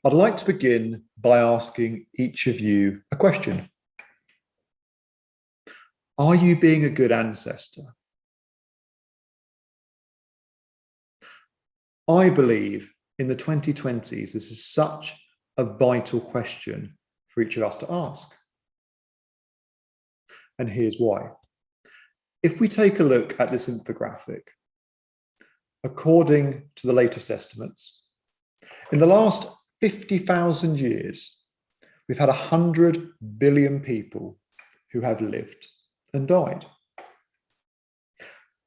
I'd like to begin by asking each of you a question. Are you being a good ancestor? I believe in the 2020s, this is such a vital question for each of us to ask. And here's why. If we take a look at this infographic, according to the latest estimates, in the last 50,000 years, we've had 100 billion people who have lived and died.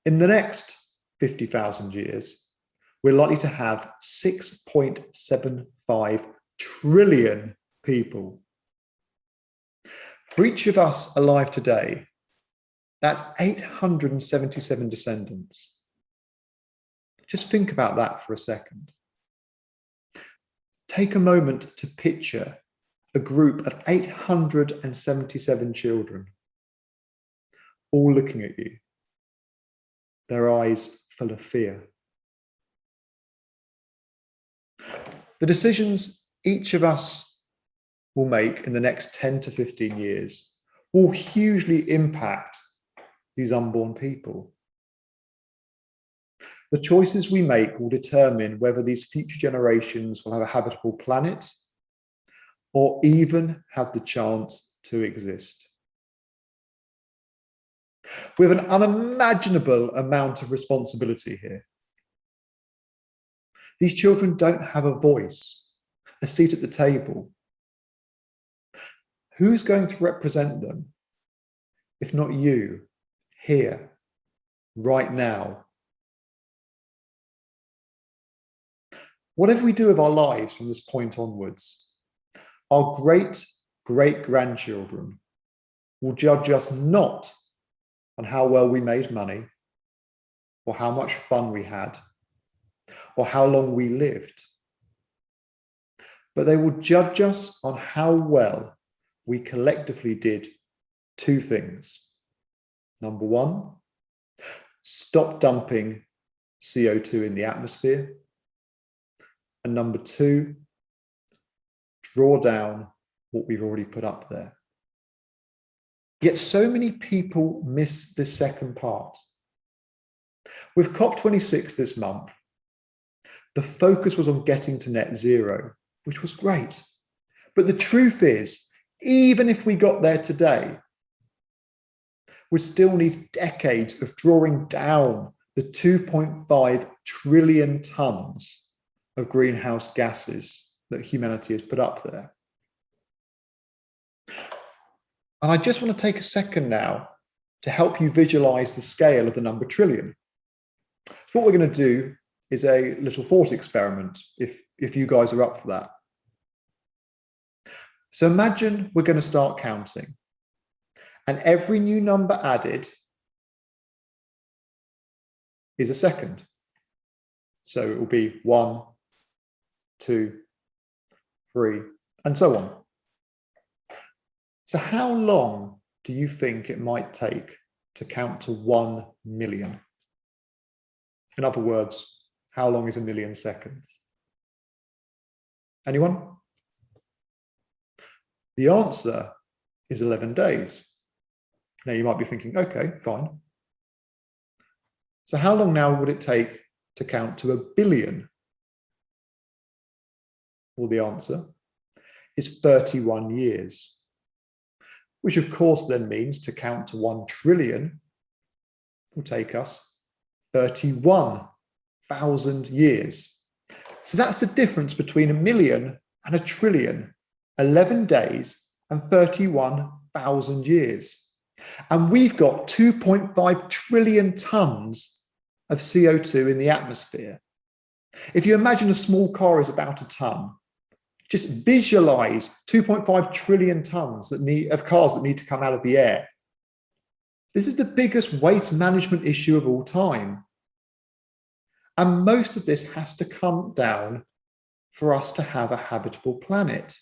In the next 50,000 years, we're likely to have 6.75 trillion people. For each of us alive today, that's 877 descendants. Just think about that for a second. Take a moment to picture a group of 877 children, all looking at you, their eyes full of fear. The decisions each of us will make in the next 10 to 15 years will hugely impact these unborn people. The choices we make will determine whether these future generations will have a habitable planet or even have the chance to exist. We have an unimaginable amount of responsibility here. These children don't have a voice, a seat at the table. Who's going to represent them if not you, here, right now? Whatever we do with our lives from this point onwards, our great-great-grandchildren will judge us not on how well we made money, or how much fun we had, or how long we lived, but they will judge us on how well we collectively did two things. Number one, stop dumping CO2 in the atmosphere. And number two, draw down what we've already put up there. Yet so many people miss this second part. With COP26 this month, the focus was on getting to net zero, which was great. But the truth is, even if we got there today, we still need decades of drawing down the 2.5 trillion tons of greenhouse gases that humanity has put up there. And I just want to take a second now to help you visualize the scale of the number trillion. So what we're going to do is a little thought experiment, if you guys are up for that. So imagine we're going to start counting, and every new number added is a second. So it will be 1, 2, 3, and so on. So how long do you think it might take to count to 1 million? In other words, how long is a million seconds? Anyone? The answer is 11 days. Now you might be thinking, okay, fine. So how long now would it take to count to 1 billion? Well, the answer is 31 years, which of course then means to count to 1 trillion will take us 31,000 years. So that's the difference between 1 million and 1 trillion, 11 days and 31,000 years. And we've got 2.5 trillion tons of CO2 in the atmosphere. If you imagine a small car is about a ton, just visualize 2.5 trillion tons of cars that need to come out of the air. This is the biggest waste management issue of all time. And most of this has to come down for us to have a habitable planet.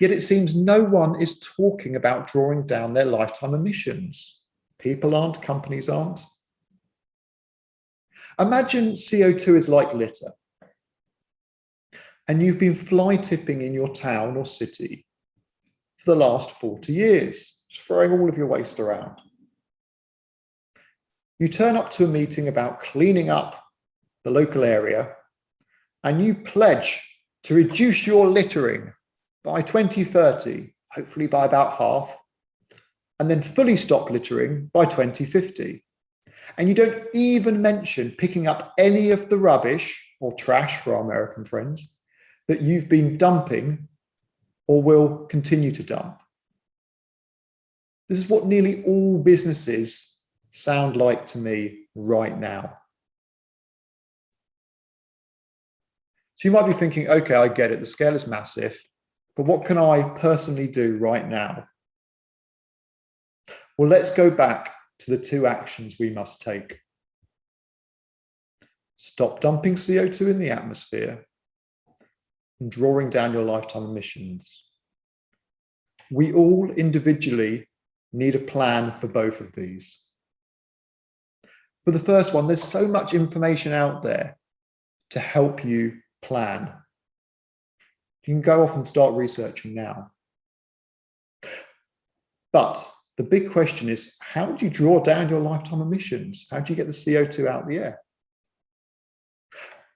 Yet it seems no one is talking about drawing down their lifetime emissions. People aren't, companies aren't. Imagine CO2 is like litter. and you've been fly tipping in your town or city for the last 40 years, just throwing all of your waste around. You turn up to a meeting about cleaning up the local area, and you pledge to reduce your littering by 2030, hopefully by about half, and then fully stop littering by 2050. And you don't even mention picking up any of the rubbish or trash for our American friends that you've been dumping or will continue to dump. This is what nearly all businesses sound like to me right now. So you might be thinking, okay, I get it, the scale is massive, but what can I personally do right now? Well, let's go back to the two actions we must take. Stop dumping CO2 in the atmosphere and drawing down your lifetime emissions. We all individually need a plan for both of these. For the first one, there's so much information out there to help you plan. You can go off and start researching now. But the big question is, how do you draw down your lifetime emissions? How do you get the CO2 out of the air?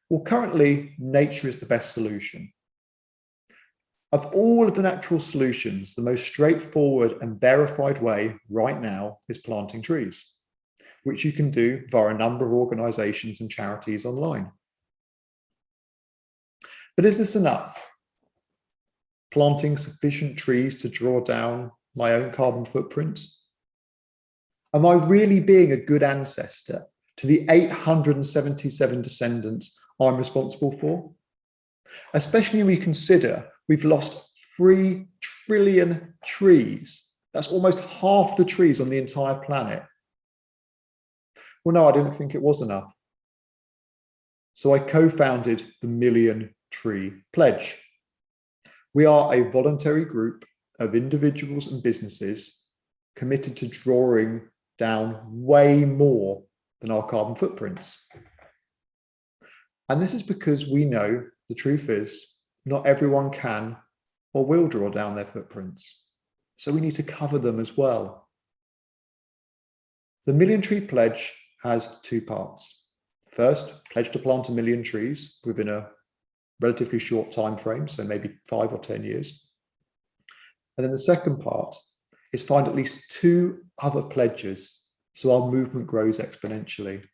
Well, currently, nature is the best solution. Of all of the natural solutions, the most straightforward and verified way right now is planting trees, which you can do via a number of organizations and charities online. But is this enough? Planting sufficient trees to draw down my own carbon footprint? Am I really being a good ancestor to the 877 descendants I'm responsible for? Especially when we consider we've lost 3 trillion trees. That's almost half the trees on the entire planet. Well, no, I didn't think it was enough. So I co-founded the Million Tree Pledge. We are a voluntary group of individuals and businesses committed to drawing down way more than our carbon footprints. And this is because we know the truth is not everyone can or will draw down their footprints. So we need to cover them as well. The Million Tree Pledge has 2 parts. First, pledge to plant 1 million trees within a relatively short time frame, so maybe 5 or 10 years. And then the second part is find at least 2 other pledges so our movement grows exponentially.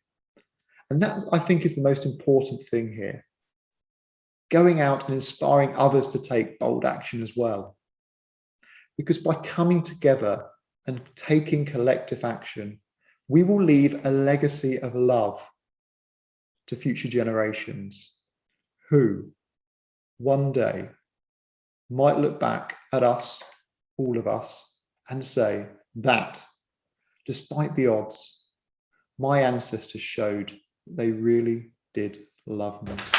And that, I think, is the most important thing here. Going out and inspiring others to take bold action as well. Because by coming together and taking collective action, we will leave a legacy of love to future generations who one day might look back at us, all of us, and say that, despite the odds, my ancestors showed they really did love me.